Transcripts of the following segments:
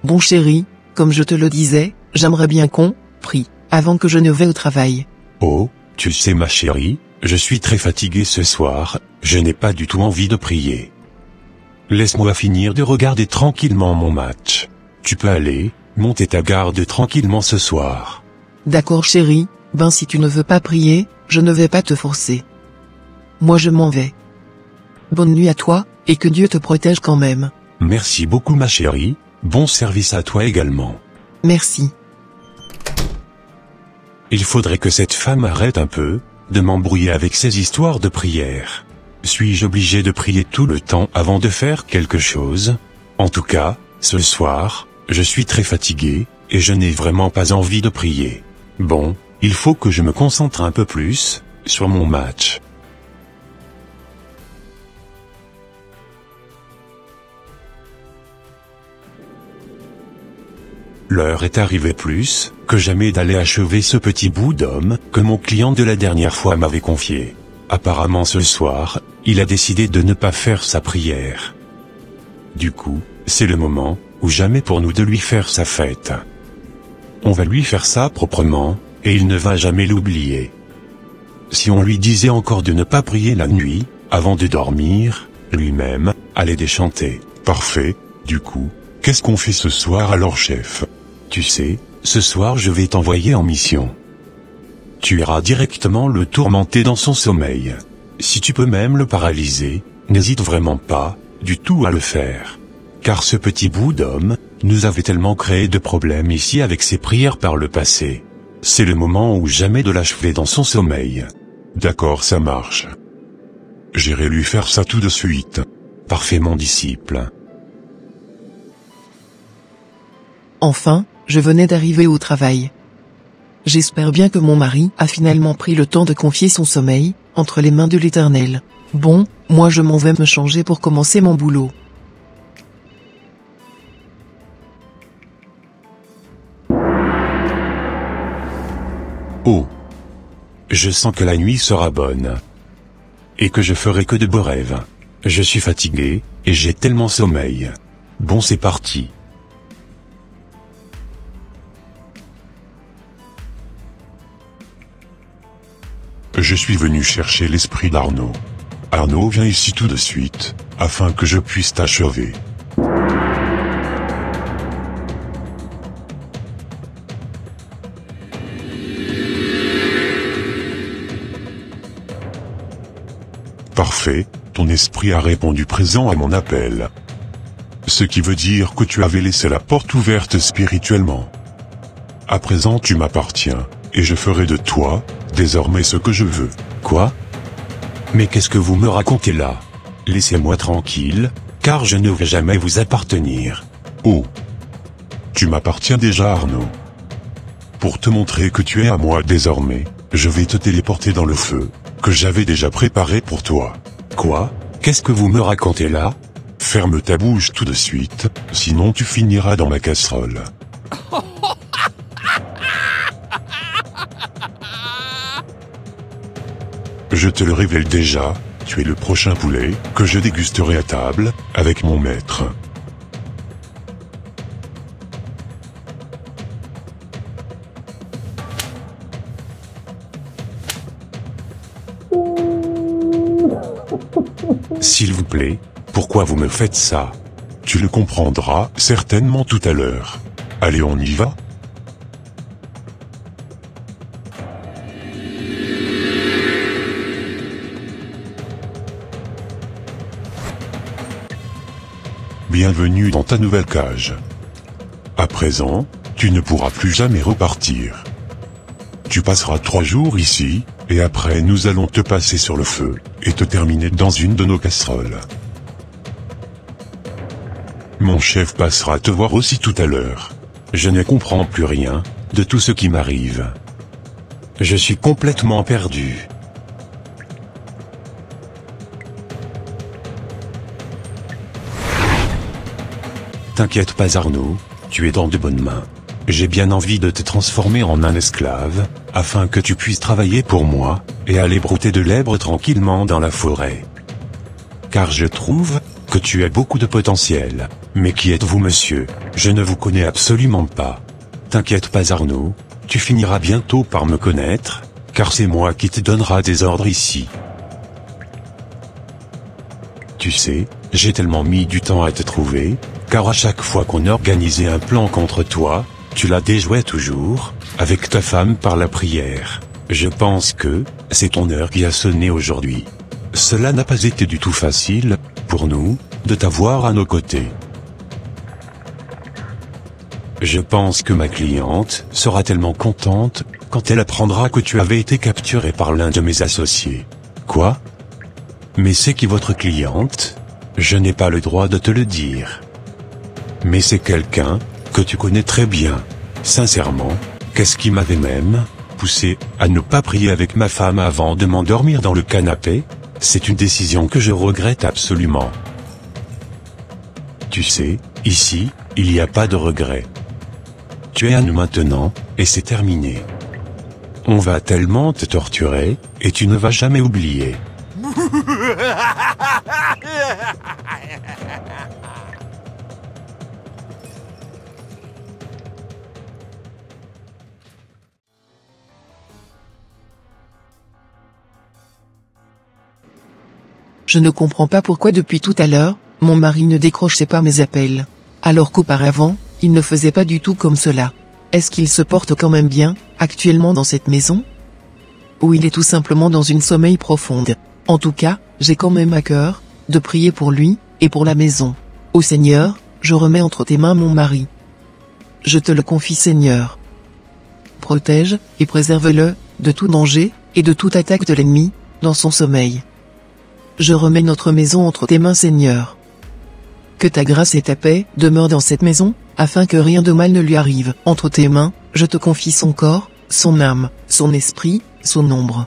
Bon chéri, comme je te le disais, j'aimerais bien qu'on prie avant que je ne vais au travail. Oh, tu sais ma chérie, je suis très fatigué ce soir, je n'ai pas du tout envie de prier. Laisse-moi finir de regarder tranquillement mon match. Tu peux aller, monter ta garde tranquillement ce soir. D'accord chéri, ben si tu ne veux pas prier, je ne vais pas te forcer. Moi je m'en vais. Bonne nuit à toi, et que Dieu te protège quand même. Merci beaucoup ma chérie, bon service à toi également. Merci. Il faudrait que cette femme arrête un peu de m'embrouiller avec ses histoires de prière. Suis-je obligé de prier tout le temps avant de faire quelque chose? En tout cas, ce soir, je suis très fatigué, et je n'ai vraiment pas envie de prier. Bon, il faut que je me concentre un peu plus sur mon match. L'heure est arrivée plus que jamais d'aller achever ce petit bout d'homme que mon client de la dernière fois m'avait confié. Apparemment ce soir, il a décidé de ne pas faire sa prière. Du coup, c'est le moment ou jamais pour nous de lui faire sa fête. On va lui faire ça proprement, et il ne va jamais l'oublier. Si on lui disait encore de ne pas prier la nuit, avant de dormir, lui-même allait déchanter. Parfait, du coup, qu'est-ce qu'on fait ce soir alors chef? Tu sais, ce soir je vais t'envoyer en mission. Tu iras directement le tourmenter dans son sommeil. Si tu peux même le paralyser, n'hésite vraiment pas, du tout à le faire. Car ce petit bout d'homme, nous avait tellement créé de problèmes ici avec ses prières par le passé. C'est le moment ou jamais de l'achever dans son sommeil. D'accord, ça marche. J'irai lui faire ça tout de suite. Parfait mon disciple. Enfin, je venais d'arriver au travail. J'espère bien que mon mari a finalement pris le temps de confier son sommeil entre les mains de l'Éternel. Bon, moi je m'en vais me changer pour commencer mon boulot. Oh. Je sens que la nuit sera bonne. Et que je ferai que de beaux rêves. Je suis fatigué, et j'ai tellement sommeil. Bon c'est parti. Je suis venu chercher l'esprit d'Arnaud. Arnaud, viens ici tout de suite, afin que je puisse t'achever. Parfait, ton esprit a répondu présent à mon appel. Ce qui veut dire que tu avais laissé la porte ouverte spirituellement. À présent tu m'appartiens, et je ferai de toi, désormais ce que je veux. Quoi? Mais qu'est-ce que vous me racontez là? Laissez-moi tranquille, car je ne vais jamais vous appartenir. Oh! Tu m'appartiens déjà Arnaud. Pour te montrer que tu es à moi désormais, je vais te téléporter dans le feu, que j'avais déjà préparé pour toi. Quoi? Qu'est-ce que vous me racontez là? Ferme ta bouche tout de suite, sinon tu finiras dans ma casserole. Je te le révèle déjà, tu es le prochain poulet que je dégusterai à table, avec mon maître. S'il vous plaît, pourquoi vous me faites ça? Tu le comprendras certainement tout à l'heure. Allez, on y va? Bienvenue dans ta nouvelle cage. À présent, tu ne pourras plus jamais repartir. Tu passeras 3 jours ici, et après nous allons te passer sur le feu, et te terminer dans une de nos casseroles. Mon chef passera te voir aussi tout à l'heure. Je ne comprends plus rien de tout ce qui m'arrive. Je suis complètement perdu. T'inquiète pas Arnaud, tu es dans de bonnes mains. J'ai bien envie de te transformer en un esclave, afin que tu puisses travailler pour moi, et aller brouter de l'herbe tranquillement dans la forêt. car je trouve que tu as beaucoup de potentiel. Mais qui êtes-vous, monsieur? Je ne vous connais absolument pas. T'inquiète pas, Arnaud, tu finiras bientôt par me connaître, car c'est moi qui te donnera des ordres ici. Tu sais, j'ai tellement mis du temps à te trouver, car à chaque fois qu'on organisait un plan contre toi, tu la déjouais toujours, avec ta femme par la prière. Je pense que c'est ton heure qui a sonné aujourd'hui. Cela n'a pas été du tout facile, pour nous, de t'avoir à nos côtés. Je pense que ma cliente sera tellement contente quand elle apprendra que tu avais été capturé par l'un de mes associés. Quoi? Mais c'est qui votre cliente? Je n'ai pas le droit de te le dire. Mais c'est quelqu'un que tu connais très bien. Sincèrement, qu'est-ce qui m'avait même poussé à ne pas prier avec ma femme avant de m'endormir dans le canapé? C'est une décision que je regrette absolument. Tu sais, ici, il n'y a pas de regret. Tu es à nous maintenant, et c'est terminé. On va tellement te torturer, et tu ne vas jamais oublier. Je ne comprends pas pourquoi depuis tout à l'heure, mon mari ne décrochait pas mes appels. Alors qu'auparavant, il ne faisait pas du tout comme cela. Est-ce qu'il se porte quand même bien, actuellement dans cette maison? Ou il est tout simplement dans une sommeil profonde? En tout cas, j'ai quand même à cœur de prier pour lui, et pour la maison. Ô Seigneur, je remets entre tes mains mon mari. Je te le confie, Seigneur. Protège, et préserve-le, de tout danger, et de toute attaque de l'ennemi, dans son sommeil. Je remets notre maison entre tes mains, Seigneur. Que ta grâce et ta paix demeurent dans cette maison, afin que rien de mal ne lui arrive. Entre tes mains, je te confie son corps, son âme, son esprit, son ombre.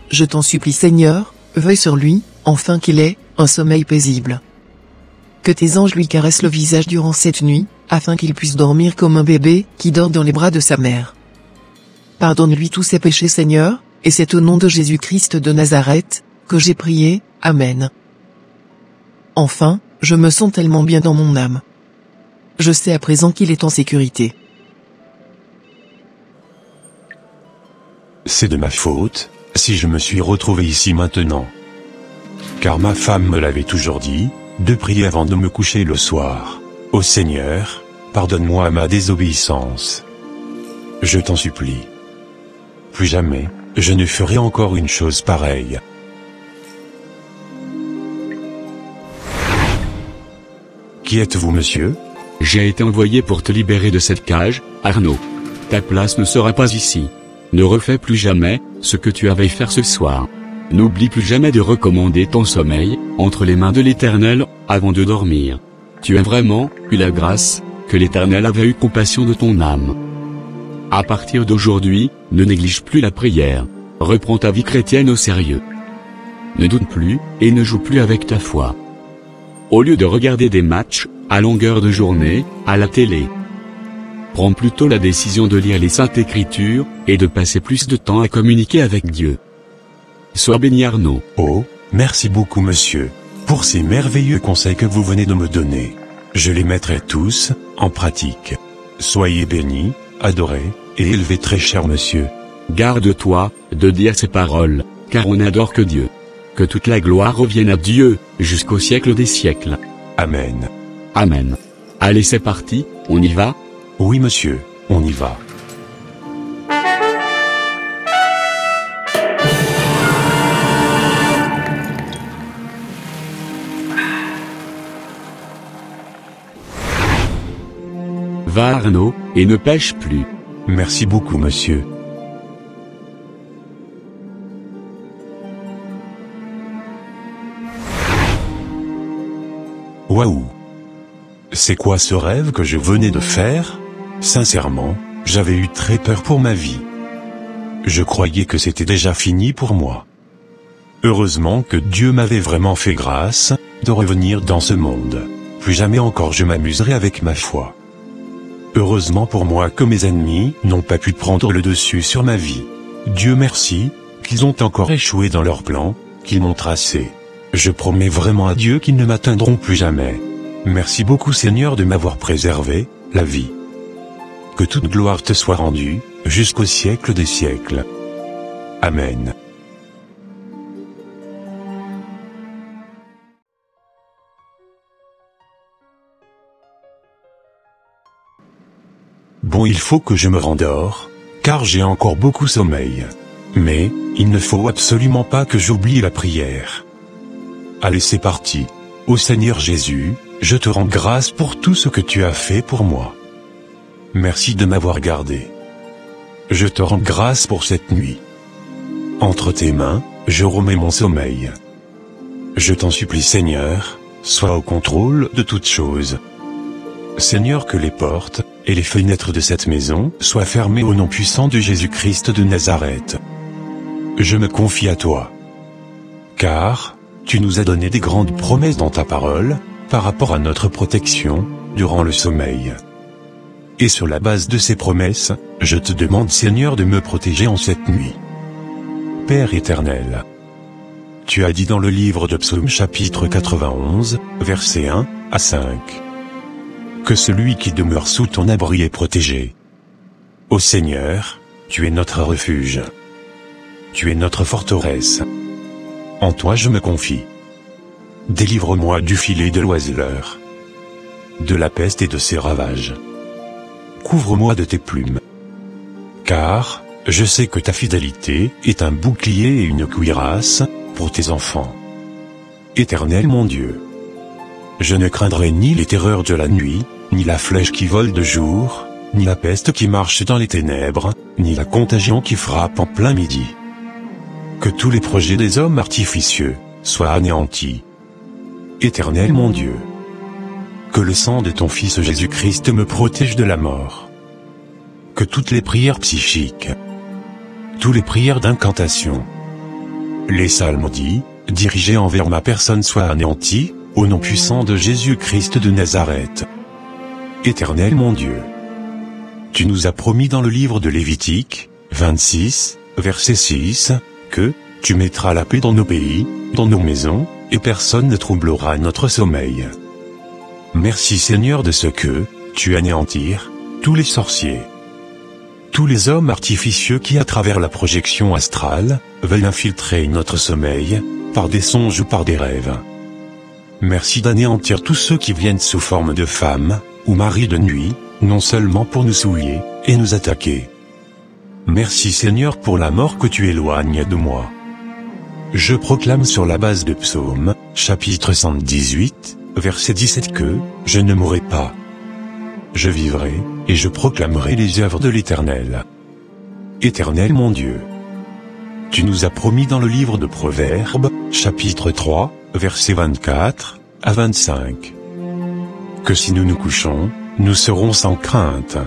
Je t'en supplie, Seigneur, veuille sur lui, afin qu'il ait un sommeil paisible. Que tes anges lui caressent le visage durant cette nuit, afin qu'il puisse dormir comme un bébé qui dort dans les bras de sa mère. Pardonne-lui tous ses péchés, Seigneur, et c'est au nom de Jésus-Christ de Nazareth que j'ai prié, Amen. Enfin, je me sens tellement bien dans mon âme. Je sais à présent qu'il est en sécurité. C'est de ma faute, si je me suis retrouvé ici maintenant. Car ma femme me l'avait toujours dit, de prier avant de me coucher le soir. Ô Seigneur, pardonne-moi ma désobéissance. Je t'en supplie. Plus jamais, je ne ferai encore une chose pareille. Qui êtes-vous, monsieur? J'ai été envoyé pour te libérer de cette cage, Arnaud. Ta place ne sera pas ici. Ne refais plus jamais ce que tu avais fait ce soir. N'oublie plus jamais de recommander ton sommeil entre les mains de l'Éternel avant de dormir. Tu as vraiment eu la grâce que l'Éternel avait eu compassion de ton âme. À partir d'aujourd'hui, ne néglige plus la prière. Reprends ta vie chrétienne au sérieux. Ne doute plus et ne joue plus avec ta foi. Au lieu de regarder des matchs à longueur de journée à la télé, prends plutôt la décision de lire les Saintes Écritures et de passer plus de temps à communiquer avec Dieu. Sois béni, Arnaud. Oh, merci beaucoup, monsieur, pour ces merveilleux conseils que vous venez de me donner. Je les mettrai tous en pratique. Soyez bénis, adorés et élevés, très cher monsieur. Garde-toi de dire ces paroles, car on n'adore que Dieu. Que toute la gloire revienne à Dieu, jusqu'au siècle des siècles. Amen. Amen. Allez, c'est parti, on y va? Oui, monsieur, on y va. Va, Arnaud, et ne pêche plus. Merci beaucoup, monsieur. Waouh! C'est quoi ce rêve que je venais de faire? Sincèrement, j'avais eu très peur pour ma vie. Je croyais que c'était déjà fini pour moi. Heureusement que Dieu m'avait vraiment fait grâce de revenir dans ce monde. Plus jamais encore je m'amuserai avec ma foi. Heureusement pour moi que mes ennemis n'ont pas pu prendre le dessus sur ma vie. Dieu merci, qu'ils ont encore échoué dans leur plan, qu'ils m'ont tracé. Je promets vraiment à Dieu qu'ils ne m'atteindront plus jamais. Merci beaucoup Seigneur de m'avoir préservé la vie. Que toute gloire te soit rendue, jusqu'au siècle des siècles. Amen. Bon, il faut que je me rendors, car j'ai encore beaucoup sommeil. Mais, il ne faut absolument pas que j'oublie la prière. Allez, c'est parti. Ô Seigneur Jésus, je te rends grâce pour tout ce que tu as fait pour moi. Merci de m'avoir gardé. Je te rends grâce pour cette nuit. Entre tes mains, je remets mon sommeil. Je t'en supplie Seigneur, sois au contrôle de toutes choses. Seigneur, que les portes et les fenêtres de cette maison soient fermées au nom puissant de Jésus-Christ de Nazareth. Je me confie à toi. Car, tu nous as donné des grandes promesses dans ta parole, par rapport à notre protection, durant le sommeil. Et sur la base de ces promesses, je te demande Seigneur de me protéger en cette nuit. Père éternel, tu as dit dans le livre de Psaume chapitre 91, versets 1 à 5. Que celui qui demeure sous ton abri est protégé. Ô Seigneur, tu es notre refuge. Tu es notre forteresse. En toi je me confie. Délivre-moi du filet de l'oiseleur, de la peste et de ses ravages. Couvre-moi de tes plumes. Car, je sais que ta fidélité est un bouclier et une cuirasse pour tes enfants. Éternel mon Dieu, je ne craindrai ni les terreurs de la nuit, ni la flèche qui vole de jour, ni la peste qui marche dans les ténèbres, ni la contagion qui frappe en plein midi. Que tous les projets des hommes artificieux soient anéantis. Éternel mon Dieu, que le sang de ton Fils Jésus-Christ me protège de la mort. Que toutes les prières psychiques, toutes les prières d'incantation, les psalmodies, dirigées envers ma personne soient anéanties, au nom puissant de Jésus-Christ de Nazareth. Éternel mon Dieu, tu nous as promis dans le livre de Lévitique, 26, verset 6, que tu mettras la paix dans nos pays, dans nos maisons, et personne ne troublera notre sommeil. Merci Seigneur de ce que tu anéantis tous les sorciers, tous les hommes artificieux qui à travers la projection astrale, veulent infiltrer notre sommeil, par des songes ou par des rêves. Merci d'anéantir tous ceux qui viennent sous forme de femmes, ou maris de nuit, non seulement pour nous souiller, et nous attaquer. Merci Seigneur pour la mort que tu éloignes de moi. Je proclame sur la base de Psaume, chapitre 118, verset 17 que, je ne mourrai pas. Je vivrai, et je proclamerai les œuvres de l'Éternel. Éternel mon Dieu, tu nous as promis dans le livre de Proverbes, chapitre 3, versets 24 à 25. Que si nous nous couchons, nous serons sans crainte.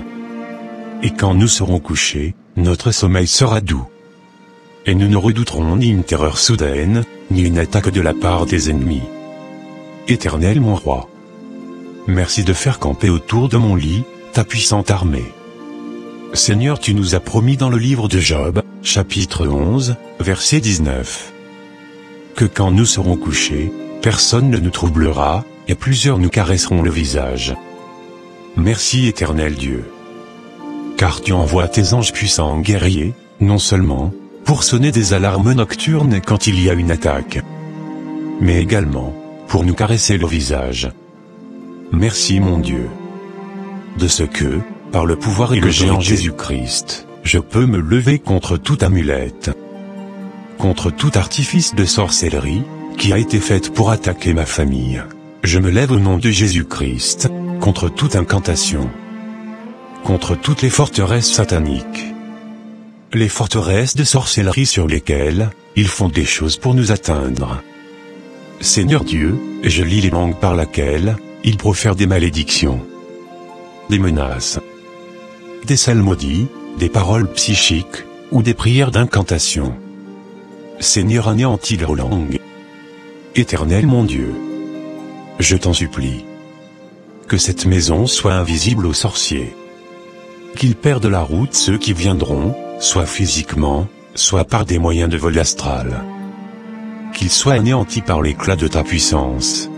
Et quand nous serons couchés, notre sommeil sera doux. Et nous ne redouterons ni une terreur soudaine, ni une attaque de la part des ennemis. Éternel mon roi, merci de faire camper autour de mon lit, ta puissante armée. Seigneur, tu nous as promis dans le livre de Job, chapitre 11, verset 19. Que quand nous serons couchés, personne ne nous troublera, et plusieurs nous caresseront le visage. Merci éternel Dieu. Car tu envoies tes anges puissants guerriers, non seulement, pour sonner des alarmes nocturnes quand il y a une attaque, mais également, pour nous caresser le visage. Merci mon Dieu. De ce que, par le pouvoir et le géant Jésus-Christ, je peux me lever contre toute amulette, contre tout artifice de sorcellerie, qui a été faite pour attaquer ma famille. Je me lève au nom de Jésus-Christ, contre toute incantation, contre toutes les forteresses sataniques, les forteresses de sorcellerie sur lesquelles ils font des choses pour nous atteindre. Seigneur Dieu, je lis les langues par laquelle ils profèrent des malédictions, des menaces, des psalmodies, des paroles psychiques, ou des prières d'incantation. Seigneur, anéantis leurs langues. Éternel mon Dieu, je t'en supplie, que cette maison soit invisible aux sorciers, qu'ils perdent la route ceux qui viendront, soit physiquement, soit par des moyens de vol astral, qu'il soit anéanti par l'éclat de ta puissance.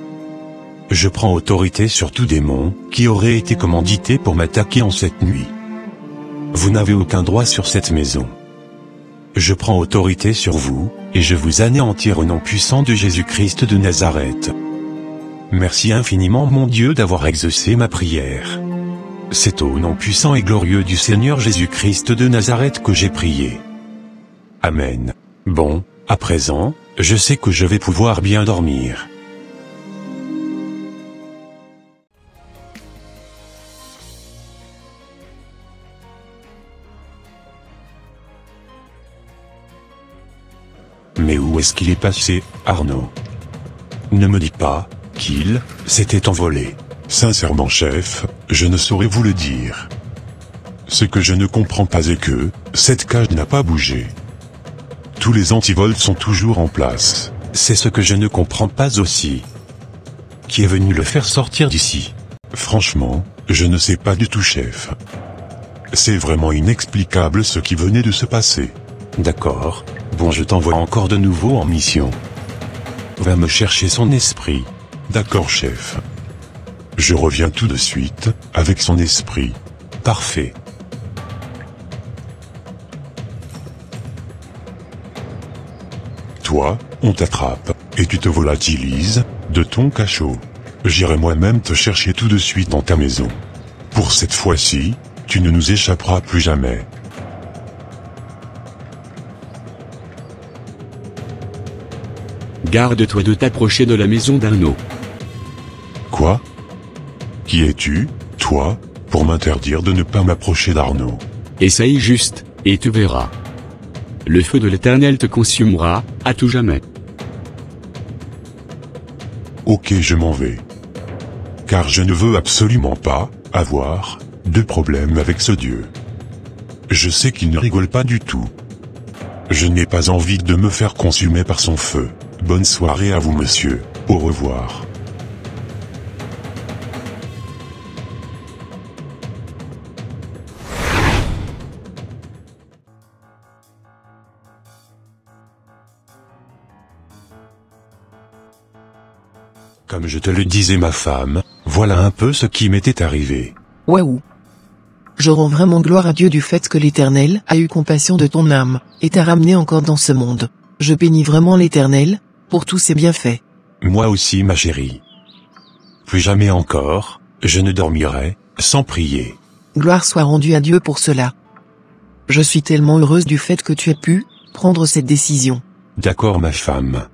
Je prends autorité sur tout démon qui aurait été commandité pour m'attaquer en cette nuit. Vous n'avez aucun droit sur cette maison. Je prends autorité sur vous, et je vous anéantis au nom puissant de Jésus-Christ de Nazareth. Merci infiniment mon Dieu d'avoir exaucé ma prière. C'est au nom puissant et glorieux du Seigneur Jésus-Christ de Nazareth que j'ai prié. Amen. Bon, à présent, je sais que je vais pouvoir bien dormir. Mais où est-ce qu'il est passé, Arnaud? Ne me dis pas qu'il s'était envolé. Sincèrement, chef, je ne saurais vous le dire. Ce que je ne comprends pas est que cette cage n'a pas bougé. Tous les antivols sont toujours en place. C'est ce que je ne comprends pas aussi. Qui est venu le faire sortir d'ici? Franchement, je ne sais pas du tout, chef. C'est vraiment inexplicable ce qui venait de se passer. D'accord, bon, je t'envoie encore de nouveau en mission. Va me chercher son esprit. D'accord, chef. Je reviens tout de suite, avec son esprit. Parfait. Toi, on t'attrape, et tu te volatilises de ton cachot. J'irai moi-même te chercher tout de suite dans ta maison. Pour cette fois-ci, tu ne nous échapperas plus jamais. Garde-toi de t'approcher de la maison d'Arnaud. Quoi? Qui es-tu, toi, pour m'interdire de ne pas m'approcher d'Arnaud? Essaye juste, et tu verras. Le feu de l'Éternel te consumera, à tout jamais. Ok, je m'en vais. Car je ne veux absolument pas avoir de problème avec ce Dieu. Je sais qu'il ne rigole pas du tout. Je n'ai pas envie de me faire consumer par son feu. Bonne soirée à vous, monsieur. Au revoir. Comme je te le disais, ma femme, voilà un peu ce qui m'était arrivé. Waouh. Je rends vraiment gloire à Dieu du fait que l'Éternel a eu compassion de ton âme, et t'a ramené encore dans ce monde. Je bénis vraiment l'Éternel pour tous ses bienfaits. Moi aussi, ma chérie. Plus jamais encore, je ne dormirai sans prier. Gloire soit rendue à Dieu pour cela. Je suis tellement heureuse du fait que tu aies pu prendre cette décision. D'accord, ma femme.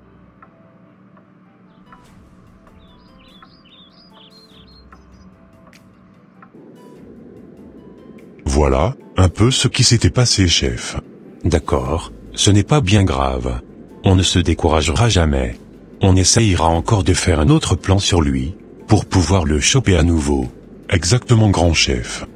Voilà, un peu ce qui s'était passé, chef. D'accord, ce n'est pas bien grave. On ne se découragera jamais. On essayera encore de faire un autre plan sur lui, pour pouvoir le choper à nouveau. Exactement, grand chef.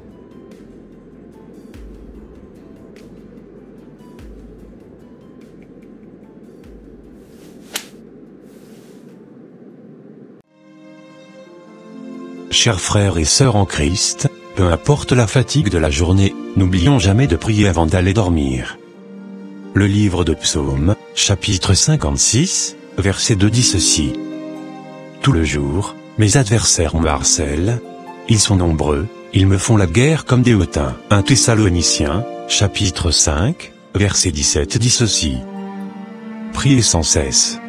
Chers frères et sœurs en Christ, peu importe la fatigue de la journée, n'oublions jamais de prier avant d'aller dormir. Le livre de Psaumes, chapitre 56, verset 2 dit ceci. Tout le jour, mes adversaires me harcèlent. Ils sont nombreux, ils me font la guerre comme des hautains. 1 Thessaloniciens, chapitre 5, verset 17 dit ceci. Priez sans cesse.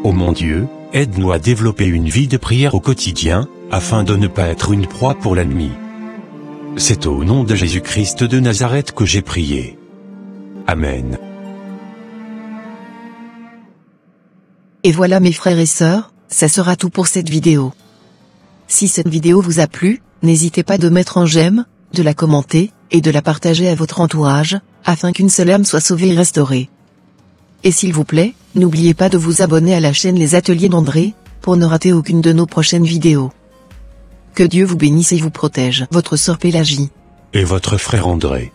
Ô mon Dieu, aide-nous à développer une vie de prière au quotidien, afin de ne pas être une proie pour l'ennemi. C'est au nom de Jésus-Christ de Nazareth que j'ai prié. Amen. Et voilà mes frères et sœurs, ça sera tout pour cette vidéo. Si cette vidéo vous a plu, n'hésitez pas de mettre un j'aime, de la commenter, et de la partager à votre entourage, afin qu'une seule âme soit sauvée et restaurée. Et s'il vous plaît, n'oubliez pas de vous abonner à la chaîne Les Ateliers d'André, pour ne rater aucune de nos prochaines vidéos. Que Dieu vous bénisse et vous protège. Votre sœur Pélagie. Et votre frère André.